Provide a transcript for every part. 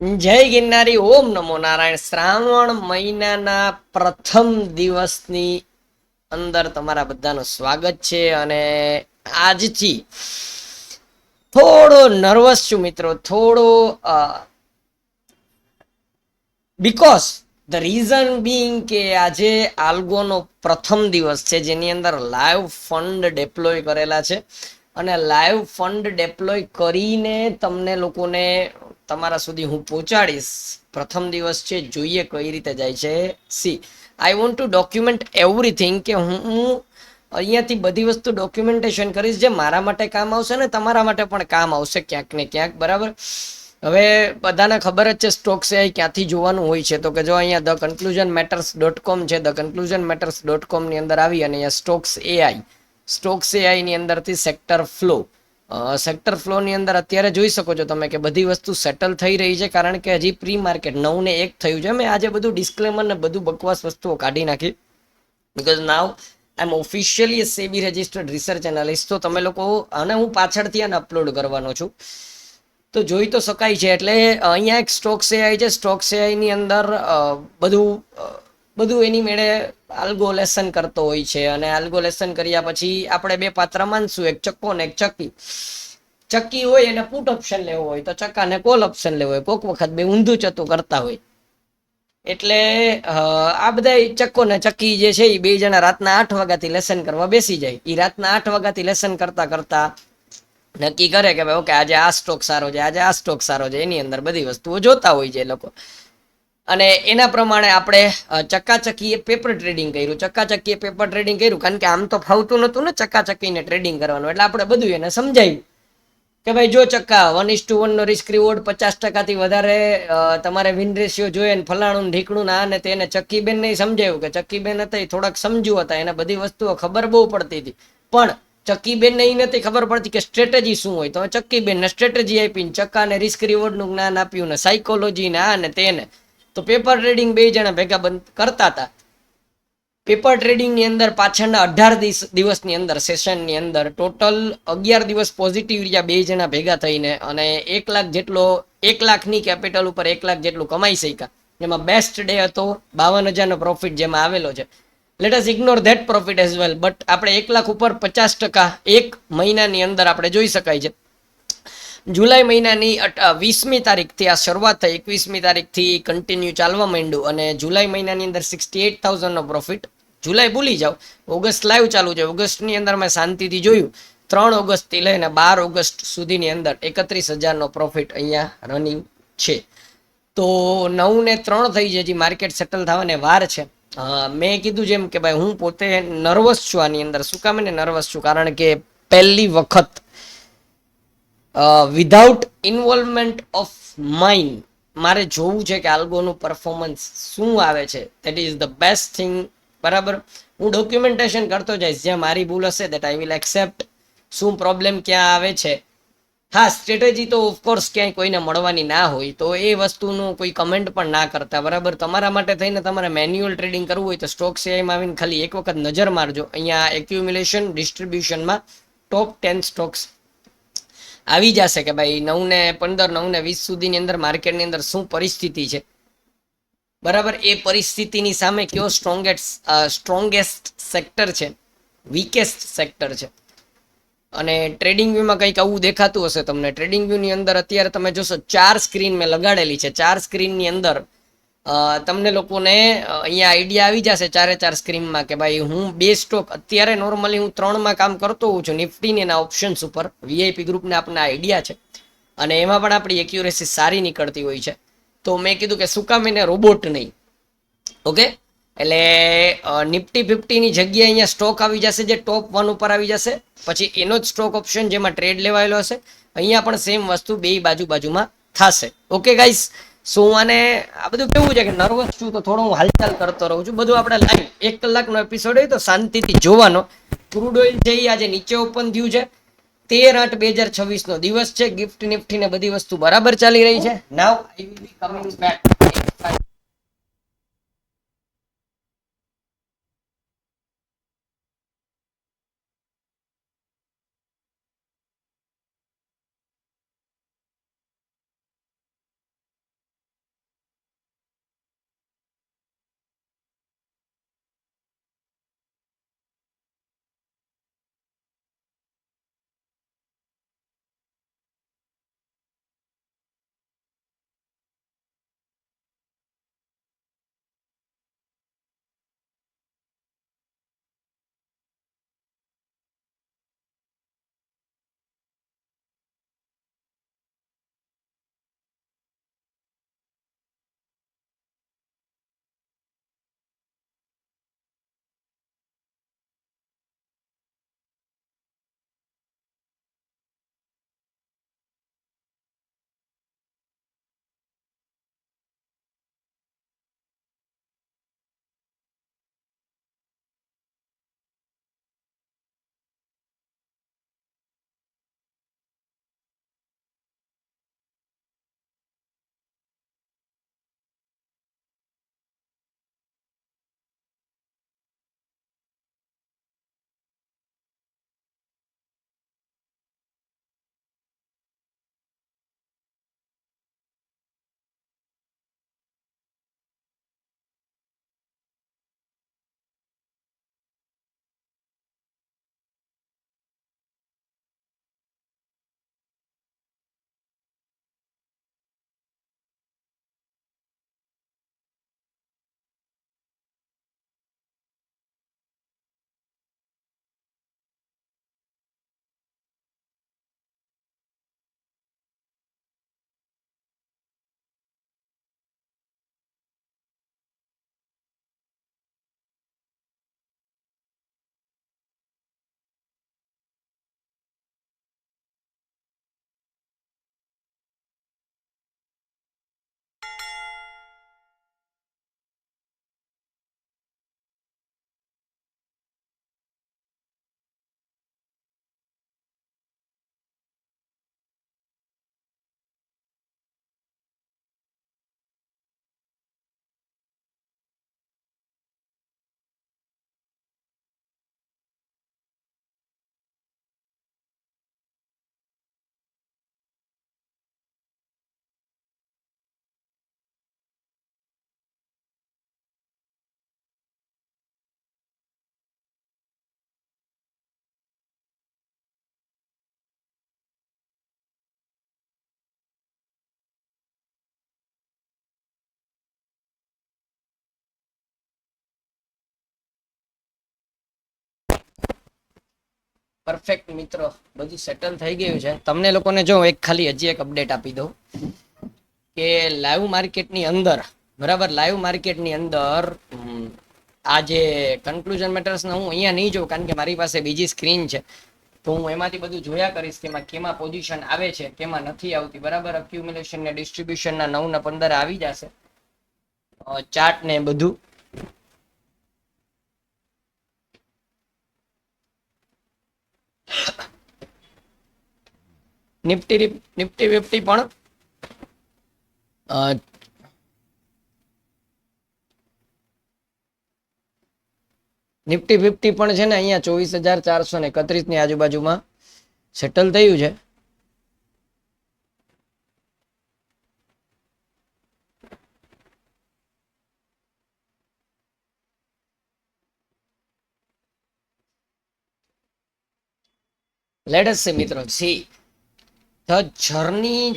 જય ગિરનારી. ઓમ નમો નારાયણ. શ્રાવણ મહિનાના પ્રથમ દિવસની અંદર તમારા બધાનું સ્વાગત છે. અને આજથી થોડો નર્વસ છું મિત્રો, થોડો બીકોઝ ધ રીઝન બિંગ કે આજે આલ્ગોનો પ્રથમ દિવસ છે, જેની અંદર લાઈવ ફંડ ડેપ્લોય કરેલા છે. અને લાઈવ ફંડ ડેપ્લોય કરીને તમને લોકોને તમારા સુધી હું પહોંચાડીશ. પ્રથમ દિવસ છે, જોઈએ કઈ રીતે જાય છે. C I want to document everything, કે હું અહીંયાથી બધી વસ્તુ ડોક્યુમેન્ટેશન કરીશ, જે મારા માટે કામ આવશે ને તમારા માટે પણ કામ આવશે ક્યાંક ને ક્યાંક. બરાબર. હવે બધાને ખબર જ છે સ્ટોક્સ એ ક્યાંથી જોવાનું હોય છે. તો કે જો અહીંયા theconclusionmatters.com છે, theconclusionmatters.com ની અંદર આવી અને અહીંયા સ્ટોક્સ એઆઈ ની અંદરથી સેક્ટર ફ્લો ની અંદર અત્યારે જોઈ શકો છો તમે કે બધી વસ્તુ સેટલ થઈ રહી છે, કારણ કે હજી પ્રી માર્કેટ 9 ને 1 થયું છે. મેં આજે બધું ડિસ્ક્લેમર ને બધું બકવાસ વસ્તુઓ કાઢી નાખી, because now I am officially SEBI registered research analyst. તો તમે લોકો, અને હું પાછળથી આને અપલોડ કરવાનો છું, તો જોઈ તો શકાય છે. એટલે અહીંયા એક સ્ટોક્સ એઆઈ છે. સ્ટોક્સ એઆઈ ની અંદર બધું એની મેળે આલ્ગોલેશન કરતો હોય છે. અને આલ્ગોલેશન કર્યા પછી આપણે બે પાત્ર માનશું, એક ચક્કો ને એક ચક્કી. ચક્કી હોય એને પુટ ઓપ્શન લેવો હોય, તો ચક્કાને કોલ ઓપ્શન લેવો હોય. કોક વખત બે ઊંધું ચતું કરતા હોય. એટલે આ બધા ચક્કો ને ચક્કી જે છે એ બે જણા રાતના 8 વાગ્યાથી લેસન કરવા બેસી જાય. એ રાતના 8 વાગ્યાથી લેસન કરતા કરતા નક્કી કરે કે ભાઈ ઓકે આજે આ સ્ટોક સારો છે, આજે આ સ્ટોક સારો છે. એની અંદર બધી વસ્તુઓ જોતા હોય છે એ લોકો. અને એના પ્રમાણે આપણે ચક્કાચક્કીએ પેપર ટ્રેડિંગ કર્યું. ચક્કાચક્કીએ પેપર ટ્રેડિંગ કર્યું, કારણ કે આમ તો ફાવતું નતું ને ચક્કાચક્કીને ટ્રેડિંગ કરવાનું. એટલે આપણે બધું એને સમજાવ્યું કે ભાઈ જો ચક્કા 1:1 નો રિસ્ક રિવોર્ડ 50%થી વધારે તમારે વિન રેશિયો જોઈએ ને ફલાણું ઢીકણું ના. અને તેને ચક્કીબેન ને સમજાવ્યું કે ચક્કીબેન હતા એ થોડાક સમજુ હતા, એને બધી વસ્તુઓ ખબર બહુ પડતી હતી. પણ ચક્કીબેનને એ નથી ખબર પડતી કે સ્ટ્રેટેજી શું હોય. તો ચક્કીબેનને સ્ટ્રેટેજી આપીને ચક્કાને રિસ્ક રિવોર્ડનું જ્ઞાન આપ્યું, ને સાયકોલોજી ને આ ને તેને. તો પેપર ટ્રેડિંગ બે જણા ભેગા કરતા હતા. પેપર ટ્રેડિંગની અંદર પાછળના 18 દિવસની અંદર સેશનની અંદર ટોટલ 11 દિવસ પોઝિટિવ રહ્યા બે જણા ભેગા થઈને. અને 1 લાખ જેટલો, 1 લાખની કેપિટલ ઉપર 1 લાખ જેટલું કમાઈ શક્યા. જેમાં બેસ્ટ ડે હતો 52,000નો પ્રોફિટ જેમાં આવેલો છે. Let us ignore that profit as well. But આપણે 1 લાખ ઉપર 50% એક મહિનાની અંદર આપણે જોઈ શકાય છે. જુલાઈ મહિનાની 20મી તારીખથી આ શરૂઆત થઈ, 21મી તારીખથી કન્ટિન્યુ ચાલવા માંડ્યું. અને જુલાઈ મહિનાની અંદર 68,000નો પ્રોફિટ. જુલાઈ ભૂલી જાઓ, ઓગસ્ટ લાઈવ ચાલુ છે. ઓગસ્ટની અંદર મેં શાંતિથી જોયું, 3 ઓગસ્ટથી લઈને 12 ઓગસ્ટ સુધીની અંદર 31,000નો પ્રોફિટ અહીંયા રનિંગ છે. તો 9 ને 3 થઈ છે, હજી માર્કેટ સેટલ થવાને વાર છે. મેં કીધું જેમ કે ભાઈ હું પોતે નર્વસ છું આની અંદર. શું કામ એને નર્વસ છું? કારણ કે પહેલી વખત વિધાઉટ ઇન્વોલ્વમેન્ટ ઓફ માઇન્ડ મારે જોવું છે કે આલ્ગોનું પરફોર્મન્સ શું આવે છે. That is the best thing. બરાબર. હું ડોક્યુમેન્ટેશન કરતો જઈશ. જ્યાં મારી ભૂલ હશે દેટ આઈ વિલ એક્સેપ્ટ. શું પ્રોબ્લેમ ક્યાં આવે છે. હા, સ્ટ્રેટેજી તો ઓફકોર્સ ક્યાંય કોઈને મળવાની ના હોય, તો એ વસ્તુનું કોઈ કમેન્ટ પણ ના કરતા. બરાબર. તમારા માટે થઈને તમારે મેન્યુઅલ ટ્રેડિંગ કરવું હોય તો સ્ટોક શેરમાં આવીને ખાલી એક વખત નજર મારજો. અહીંયા એક્યુમ્યુલેશન ડિસ્ટ્રીબ્યુશનમાં ટોપ 10 સ્ટોક્સ આવી જશે કે ભાઈ 9 ને 15, 9 ને 20 સુધીની અંદર માર્કેટની અંદર શું પરિસ્થિતિ છે. બરાબર. એ પરિસ્થિતિની સામે કયો સ્ટ્રોંગેસ્ટ સેક્ટર છે, વીકેસ્ટ સેક્ટર છે. અને ટ્રેડિંગ વ્યૂમાં કંઈક આવું દેખાતું હશે તમને. ટ્રેડિંગ વ્યૂની અંદર અત્યારે તમે જોશો 4 સ્ક્રીન મેં લગાડેલી છે. 4 સ્ક્રીનની અંદર તમને લોકોને અહીંયા આઈડિયા આવી જશે 4 સ્ક્રીનમાં કે ભાઈ હું બે સ્ટોક અત્યારે નોર્મલી હું 3માં કામ કરતો હોઉં છું, નિફ્ટીની એના ઓપ્શન્સ ઉપર. વીઆઈપી ગ્રુપને આપણને આઈડિયા છે, અને એમાં પણ આપણી એક્યુરેસી સારી નીકળતી હોય છે. તો મેં કીધું કે શું કામ એને રોબોટ નહીં. ઓકે. એટલે નિફ્ટી 50ની જગ્યાએ અહીંયા સ્ટોક આવી જશે જે ટોપ 1 ઉપર આવી જશે. પછી એનો જ સ્ટોક ઓપ્શન જેમાં ટ્રેડ લેવાયેલો હશે. અહીંયા પણ સેમ વસ્તુ બે બાજુમાં થશે. Okay guys. શું આને આ બધું કેવું છે કે નર્વસ છું તો થોડો હું હાલચાલ કરતો રહું છું. બધું આપણે લાઈવ 1 કલાકનો એપિસોડ હોય તો શાંતિથી જોવાનો. ક્રૂડ ઓઇલ છે એ આજે નીચે ઓપન થયું છે. 13/8/2026 નો દિવસ છે. ગિફ્ટ નિફ્ટી ને બધી વસ્તુ બરાબર ચાલી રહી છે. Now I will be coming back. Perfect મિત્રો, બધું સેટલ થઈ ગયું છે. તમને લોકોને જો એક ખાલી હજી એક અપડેટ આપી દઉં કે લાઈવ માર્કેટની અંદર, બરાબર, લાઈવ માર્કેટની અંદર આ જે કન્ક્લુઝન મેટર્સને હું અહીંયા નહીં જોઉં, કારણ કે મારી પાસે બીજી સ્ક્રીન છે, તો હું એમાંથી બધું જોયા કરીશ કે એમાં કેમાં પોઝિશન આવે છે, કેમાં નથી આવતી, બરાબર. અક્યુમ્યુલેશન ને ડિસ્ટ્રીબ્યુશનના 9 ને 15 આવી જશે, ચાર્ટ ને બધું. નિફ્ટી નિફ્ટી ફિફ્ટી પણ નિફ્ટી ફિફ્ટી પણ છે ને અહીંયા 24,431 ની આજુબાજુમાં સેટલ થયું છે. લેટ અસ સે મિત્રો, સી ધ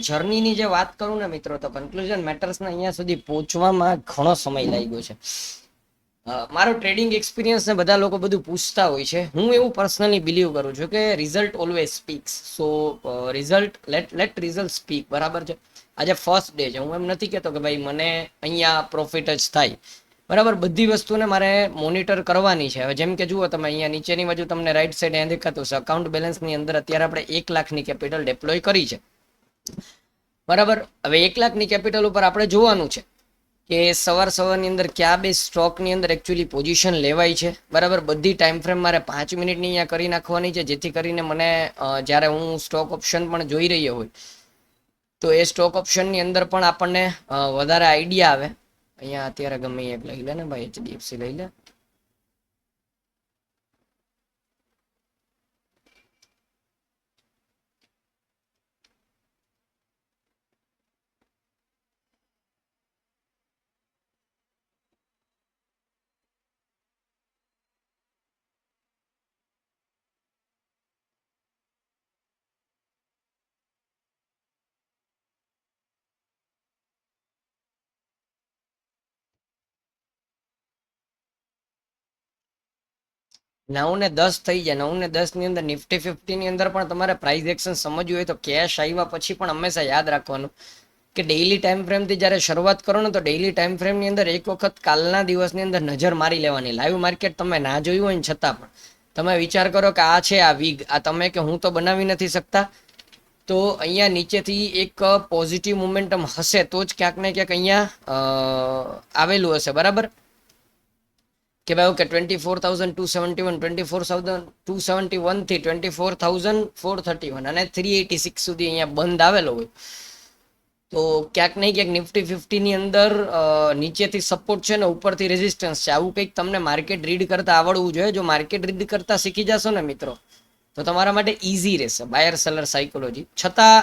જર્નીની જે વાત કરું ને મિત્રો, તો કન્ક્લુઝન મેટર્સને અહીંયા સુધી પહોંચવામાં ઘણો સમય લાગ્યો છે. મારો ટ્રેડિંગ એક્સપિરિયન્સ ને બધા લોકો બધું પૂછતા હોય છે. હું એવું પર્સનલી બિલીવ કરું છું કે રિઝલ્ટ ઓલવેઝ સ્પીક્સ. સો રિઝલ્ટ લેટ રિઝલ્ટ સ્પીક, બરાબર છે. આજે ફર્સ્ટ ડે છે, હું એમ નથી કહેતો કે ભાઈ મને અહીંયા પ્રોફિટ જ થાય, બરાબર. બધી વસ્તુને મારે મોનિટર કરવાની છે. હવે જેમ કે જુઓ તમે અહીંયા નીચેની બાજુ તમને રાઈટ સાઈડ અહીંયા દેખાતું છે અકાઉન્ટ બેલેન્સની અંદર અત્યારે આપણે 1 લાખની કેપિટલ ડિપ્લોય કરી છે, બરાબર. હવે 1 લાખની કેપિટલ ઉપર આપણે જોવાનું છે કે સવારની અંદર કયા બે સ્ટોકની અંદર એકચ્યુઅલી પોઝિશન લેવાય છે, બરાબર. બધી ટાઈમ ફ્રેમ મારે 5 મિનિટની અહીંયા કરી નાખવાની છે, જેથી કરીને મને જ્યારે હું સ્ટોક ઓપ્શન પણ જોઈ રહ્યો હોય તો એ સ્ટોક ઓપ્શનની અંદર પણ આપણને વધારે આઈડિયા આવે. અહીંયા અત્યારે ગમે એક લઈ લે ને ભાઈ, HDFC લઈ લે. નવ ને 10 થઈ જાય. 9 ને 10 ની અંદર નિફ્ટી ફિફ્ટી ની અંદર પણ તમારે પ્રાઇસ એક્શન સમજવું હોય તો કેશ આવ્યા પછી પણ હંમેશા યાદ રાખવાનું કે ડેઇલી ટાઈમ ફ્રેમથી જ્યારે શરૂઆત કરો ને તો ડેઇલી ટાઈમ ફ્રેમની અંદર એક વખત કાલના દિવસની અંદર નજર મારી લેવાની. લાઈવ માર્કેટ તમે ના જોયું હોય ને છતાં પણ તમે વિચાર કરો કે આ છે આ વીગ, આ તમે કે હું તો બનાવી નથી શકતા, તો અહીંયા નીચેથી એક પોઝિટિવ મોમેન્ટમ હશે તો જ ક્યાંક ને ક્યાંક અહીંયા આવેલું હશે, બરાબર. કે ભાઈ ઓકે 24,271, 24,271 થી 24,431 અને 386 સુધી અહીંયા બંધ આવેલો હોય તો ક્યાંક નહીં ક્યાંક નિફ્ટી ફિફ્ટીની અંદર નીચેથી સપોર્ટ છે ને ઉપરથી રેઝિસ્ટન્સ છે. આવું કંઈક તમને માર્કેટ રીડ કરતા આવડવું જોઈએ. જો માર્કેટ રીડ કરતા શીખી જશો ને મિત્રો તો તમારા માટે ઈઝી રહેશે બાયર સેલર સાયકોલોજી. છતાં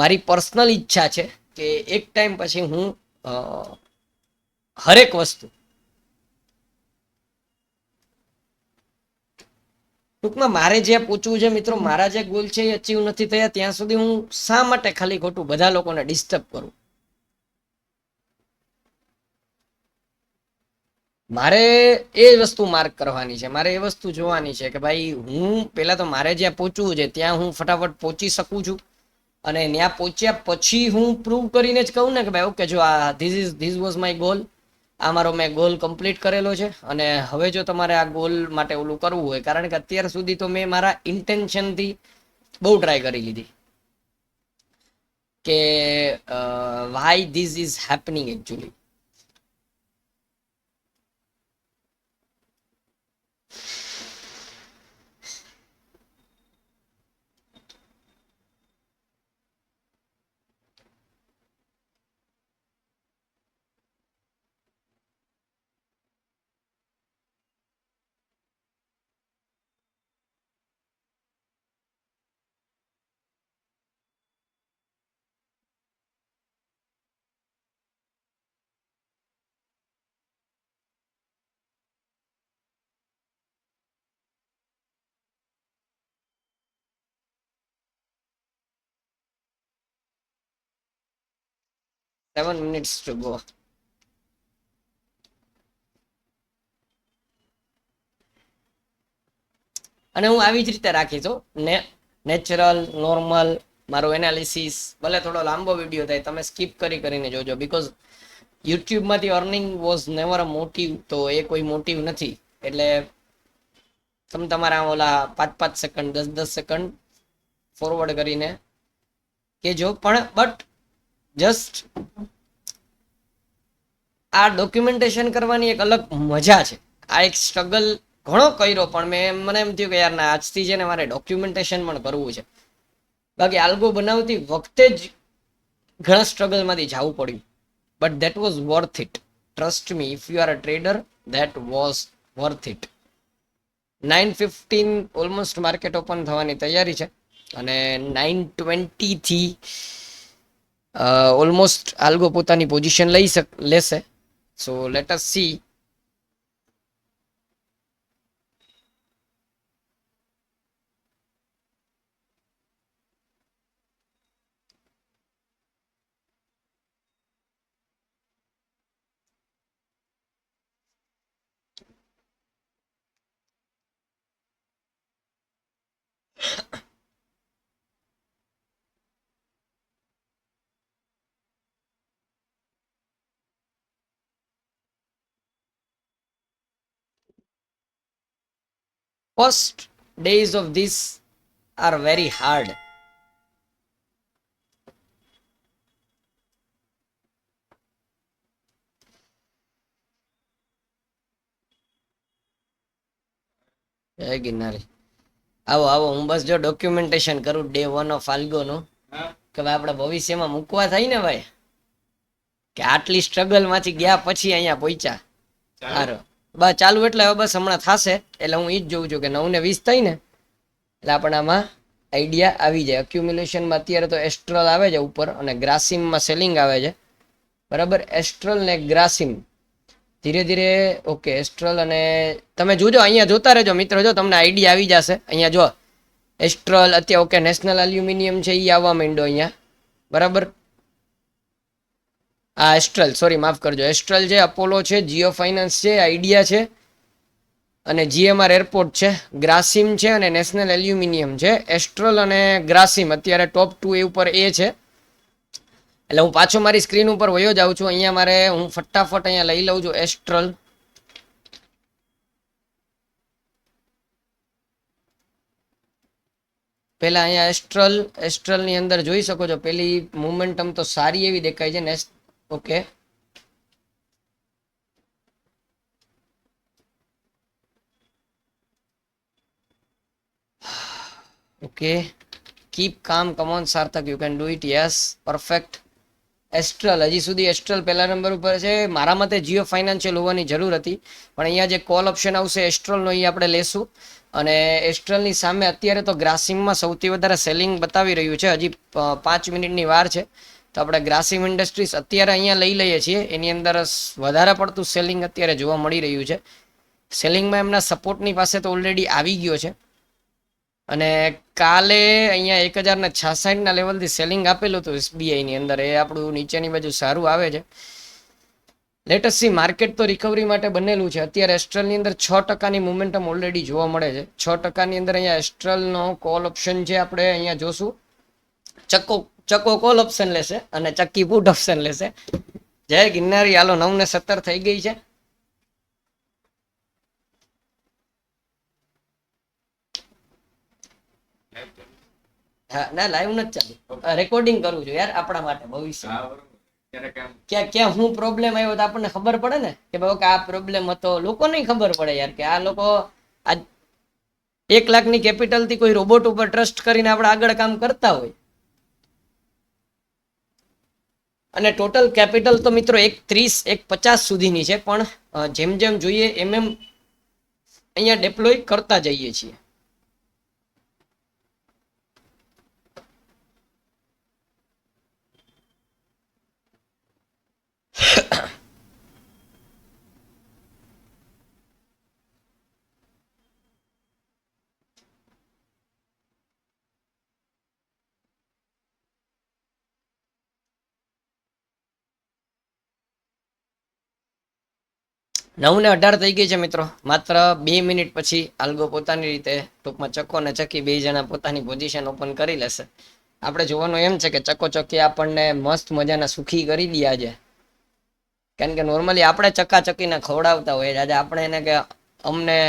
મારી પર્સનલ ઈચ્છા છે કે એક ટાઈમ પછી હું હરેક વસ્તુ ટૂંકમાં મારે જ્યાં પૂછવું છે મિત્રો, મારા જે ગોલ છે એ અચીવ નથી થયા ત્યાં સુધી હું શા માટે ખાલી ખોટું બધા લોકોને ડિસ્ટર્બ કરું. મારે એ વસ્તુ માર્ક કરવાની છે, મારે એ વસ્તુ જોવાની છે કે ભાઈ હું પહેલા તો મારે જ્યાં પહોંચવું છે ત્યાં હું ફટાફટ પહોંચી શકું છું, અને ત્યાં પહોંચ્યા પછી હું પ્રૂવ કરીને જ કહું ને કે ભાઈ ઓકે જો આ ધીસ વોઝ માય ગોલ, આ મારો મેં ગોલ કમ્પ્લીટ કરેલો છે. અને હવે જો તમારે આ ગોલ માટે ઓલું કરવું હોય, કારણ કે અત્યાર સુધી તો મેં મારા ઇન્ટેન્શનથી બહુ ટ્રાય કરી લીધી કે Y this is happening actually. Seven minutes to go. અને હું આવી જ રીતે રાખીશ ને, નેચરલ નોર્મલ મારું એનાલિસિસ. ભલે થોડો લાંબો વિડીયો થાય, તમે સ્કીપ કરીને જોજો, બીકોઝ યુટ્યુબમાંથી earning was never a motive. તો એ કોઈ મોટિવ નથી. એટલે તમે તમારા ઓલા 5-5 સેકન્ડ 10-10 સેકન્ડ ફોરવર્ડ કરીને કેજો. પણ બટ જસ્ટ આ ડોક્યુમેન્ટેશન કરવાની એક અલગ મજા છે. આ એક સ્ટ્રગલ ઘણો કર્યો, પણ મને એમ થયું કે યાર ના, આજથી છે ને મારે ડોક્યુમેન્ટેશન પણ કરવું છે. બાકી આલ્ગો બનાવતી વખતે જ ઘણા સ્ટ્રગલમાંથી જવું પડ્યું, but that was worth it. Trust me, if you are a trader, that was worth it. 9:15 almost market open થવાની તૈયારી છે, અને 9:20 થી ઓલમોસ્ટ આલ્ગો પોતાની પોઝિશન લેશે. So let S C. First days of this are very hard. જય ગિરનારી. આવો આવો, હું બસ જો ડોક્યુમેન્ટેશન કરું ડે 1 ઓફ આલ્ગોનું, કે ભાઈ આપણે ભવિષ્યમાં મૂકવા થાય ને ભાઈ, કે આટલી સ્ટ્રગલ માંથી ગયા પછી અહીંયા પહોંચ્યા. સારું, બસ ચાલુ એટલે હવે બસ હમણાં થશે. એટલે હું એ જ જોઉં છું કે 9:20 થઈ ને એટલે આપણે આમાં આઈડિયા આવી જાય. અક્યુમ્યુલેશનમાં અત્યારે તો એસ્ટ્રલ આવે છે ઉપર, અને ગ્રાસિમમાં સેલિંગ આવે છે. બરાબર, એસ્ટ્રલ ને ગ્રાસિમ ધીરે ધીરે. ઓકે, એસ્ટ્રલ અને તમે જોજો, અહીંયા જોતા રહેજો મિત્રો, જો તમને આઈડિયા આવી જશે. અહીંયા જો એસ્ટ્રલ અત્યારે ઓકે, નેશનલ એલ્યુમિનિયમ છે એ આવવા માંડ્યો અહીંયા. બરાબર, આ એસ્ટ્રલ, સોરી માફ કરજો, એસ્ટ્રલ છે, અપોલો છે, જીઓ ફાઇનાન્સ છે, આઈડિયા છે, અને જીએમઆર એરપોર્ટ છે, ગ્રાસિમ છે, અને નેશનલ એલ્યુમિનિયમ છે. એસ્ટ્રલ અને ગ્રાસિમ અત્યારે ટોપ 2 એ ઉપર એ છે. એટલે હું પાછો મારી સ્ક્રીન ઉપર વયો જાઉં છું. અહીંયા મારે, હું ફટાફટ અહીંયા લઈ લઉં છું એસ્ટ્રલ. પેલા અહીંયા એસ્ટ્રલની અંદર જોઈ શકો છો, પેલી મોમેન્ટમ તો સારી એવી દેખાય છે. ઓકે, ઓકે, કીપ કામ, કમોન સાર્થક, you can do it. Yes, perfect. Astral હજી સુધી એસ્ટ્રલ પહેલા નંબર ઉપર છે. મારા મતે જીઓ ફાઇનાન્શિયલ હોવાની જરૂર હતી, પણ અહીંયા જે કોલ ઓપ્શન આવશે એસ્ટ્રલનો એ આપણે લેશું. અને એસ્ટ્રલની સામે અત્યારે તો ગ્રાસિમમાં સૌથી વધારે સેલિંગ બતાવી રહ્યું છે. હજી 5 મિનિટની વાર છે, તો આપણે ગ્રાસિમ ઇન્ડસ્ટ્રીઝ અત્યારે અહીંયા લઈ લઈએ છીએ. એની અંદર વધારે પડતું સેલિંગ અત્યારે જોવા મળી રહ્યું છે. સેલિંગમાં એમના સપોર્ટની પાસે તો ઓલરેડી આવી ગયો છે. અને કાલે અહીંયા 1066 લેવલથી સેલિંગ આપેલું હતું એસબીઆઈની અંદર. એ આપણું નીચેની બાજુ સારું આવે છે. લેટેસ્ટ સી, માર્કેટ તો રિકવરી માટે બનેલું છે. અત્યારે એસ્ટ્રલની અંદર 6%ની મોમેન્ટમ ઓલરેડી જોવા મળે છે. 6%ની અંદર અહીંયા એસ્ટ્રલનો કોલ ઓપ્શન છે, આપણે અહીંયા જોશું. ચક્કો કોલ ઓપ્શન લેશે અને ચક્કી પુટ ઓપ્શન લેશે. જય ગિરનારી. હાલો, 9:17 થઈ ગઈ છે. હા, ના લાઈવ નથી ચાલુ, રેકોર્ડિંગ કરું છું યાર, આપણા માટે ભવિષ્ય. ક્યાં હું પ્રોબ્લેમ આવ્યો તો આપણને ખબર પડે ને, કે ભાઈ આ પ્રોબ્લેમ હતો. લોકો નહીં ખબર પડે યાર, કે આ લોકો આ 1 લાખની કેપિટલથી કોઈ રોબોટ ઉપર ટ્રસ્ટ કરીને આપણે આગળ કામ કરતા હોય. અને ટોટલ કેપિટલ તો મિત્રો 1.30 1.50 સુધીની છે, પણ જેમ જેમ જોઈએ એમ એમ અહીંયા ડેપ્લોય કરતા જઈએ છીએ. 9:18 થઈ ગઈ છે મિત્રો. માત્ર 2 મિનિટ પછી આલ્ગો પોતાની રીતે ટૂંકમાં ચક્કો અને ચક્કી બે જણા પોતાની પોઝિશન ઓપન કરી લેશે. આપણે જોવાનું એમ છે કે ચક્કો ચક્કી આપણને મસ્ત મજાના સુખી કરી દે આજે. કારણ કે નોર્મલી આપણે ચક્કાચક્કીને ખવડાવતા હોય આજે આપણે એને કે અમને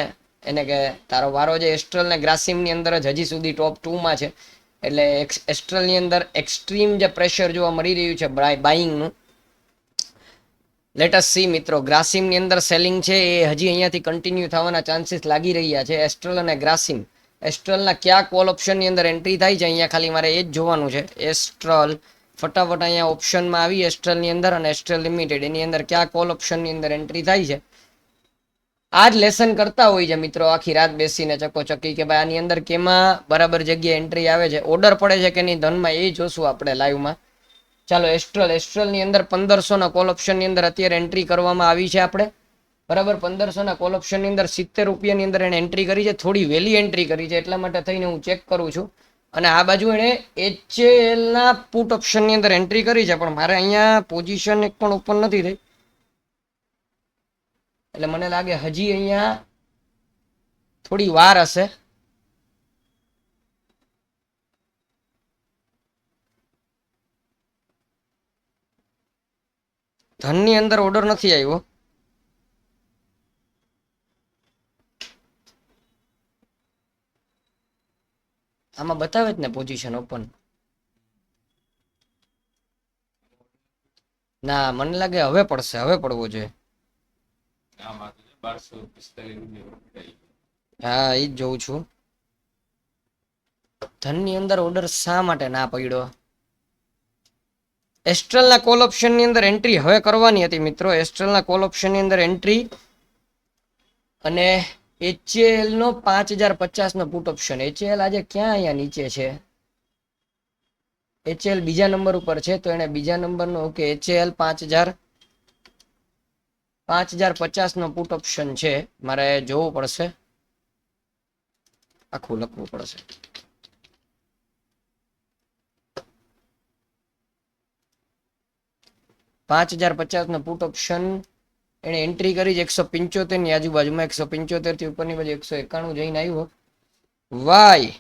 એને કે તારો વારો જે એસ્ટ્રલ ને ગ્રાસિમની અંદર જ હજી સુધી ટોપ 2માં છે. એટલે એસ્ટ્રલની અંદર એક્સ્ટ્રીમ જે પ્રેશર જોવા મળી રહ્યું છે બાઇંગનું. લેટસ સી મિત્રો, ગ્રાસિમની અંદર સેલિંગ છે એ હજી અહીંયાથી કન્ટિન્યુ થવાના ચાન્સીસ લાગી રહ્યા છે. એસ્ટ્રલ અને ગ્રાસિમ, એસ્ટ્રલના કયા કોલ ઓપ્શનની અંદર એન્ટ્રી થાય છે અહીંયા ખાલી મારે એ જ જોવાનું છે. એસ્ટ્રલ ફટાફટ અહીંયા ઓપ્શનમાં આવી એસ્ટ્રલની અંદર અને એસ્ટ્રલ લિમિટેડ એની અંદર કયા કોલ ઓપ્શનની અંદર એન્ટ્રી થાય છે. આ જ લેસન કરતા હોય છે મિત્રો આખી રાત બેસીને ચક્કોચક્કી કે ભાઈ આની અંદર કેમાં બરાબર જગ્યાએ એન્ટ્રી આવે છે, ઓર્ડર પડે છે કે નહીં ધનમાં, એ જોશું આપણે લાઈવમાં. ચાલો એસ્ટ્રલની અંદર 1500ના કોલ ઓપ્શનની અંદર અત્યારે એન્ટ્રી કરવામાં આવી છે આપણે બરાબર. 1500ના કોલ ઓપ્શનની અંદર 70 રૂપિયાની અંદર એને એન્ટ્રી કરી છે. થોડી વહેલી એન્ટ્રી કરી છે એટલા માટે થઈને હું ચેક કરું છું. અને આ બાજુ એણે HLના પુટ ઓપ્શનની અંદર એન્ટ્રી કરી છે, પણ મારે અહીંયા પોઝિશન એક પણ ઓપન નથી થઈ. એટલે મને લાગે હજી અહીંયા થોડી વાર હશે. ધનની અંદર ઓર્ડર નથી આવ્યો. આમાં બતાવે જ ને પોઝિશન ઓપન. ના મને લાગે હવે પડશે, હવે પડવો જોઈએ. હા એ જ જોઉં છું. ધનની અંદર ઓર્ડર શા માટે ના પડ્યો? એસ્ટ્રલના કોલ ઓપ્શનની અંદર એન્ટ્રી હવે કરવાની હતી મિત્રો. એસ્ટ્રલના કોલ ઓપ્શનની અંદર એન્ટ્રી અને HL નો 5050 નો પુટ ઓપ્શન. HL આજે ક્યાં અહીંયા નીચે છે? HL બીજા નંબર ઉપર છે તો એને બીજા નંબરનો ઓકે HL 5050 નો પુટ ઓપ્શન છે. મારે જોવું પડશે, આખું લખવું પડશે. $5050 પુટ ઓપ્શન એને એન્ટ્રી કરી છે 175 ની આજુબાજુમાં. 175 થી ઉપરની બાજુ 191 જઈને આવ્યો. વાય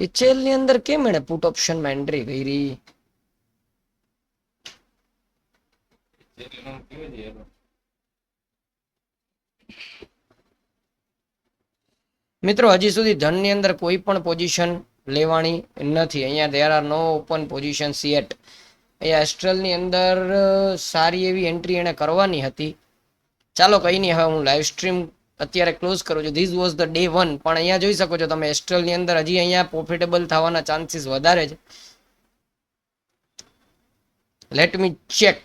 HL ની અંદર કેમ એને પુટ ઓપ્શનમાં એન્ટ્રી કરી? મિત્રો હજી સુધી ધનની અંદર કોઈ પણ પોઝિશન લેવાની નથી. અહીંયા there are no open position yet. અહીંયા એસ્ટ્રલની અંદર સારી એવી એન્ટ્રી એને કરવાની હતી. ચાલો કંઈ નહીં, હવે હું લાઈવ સ્ટ્રીમ અત્યારે ક્લોઝ કરું છું. This was the day 1. પણ અહીંયા જોઈ શકો છો તમે એસ્ટ્રલની અંદર હજી અહીંયા પ્રોફિટેબલ થવાના ચાન્સીસ વધારે છે. Let me check.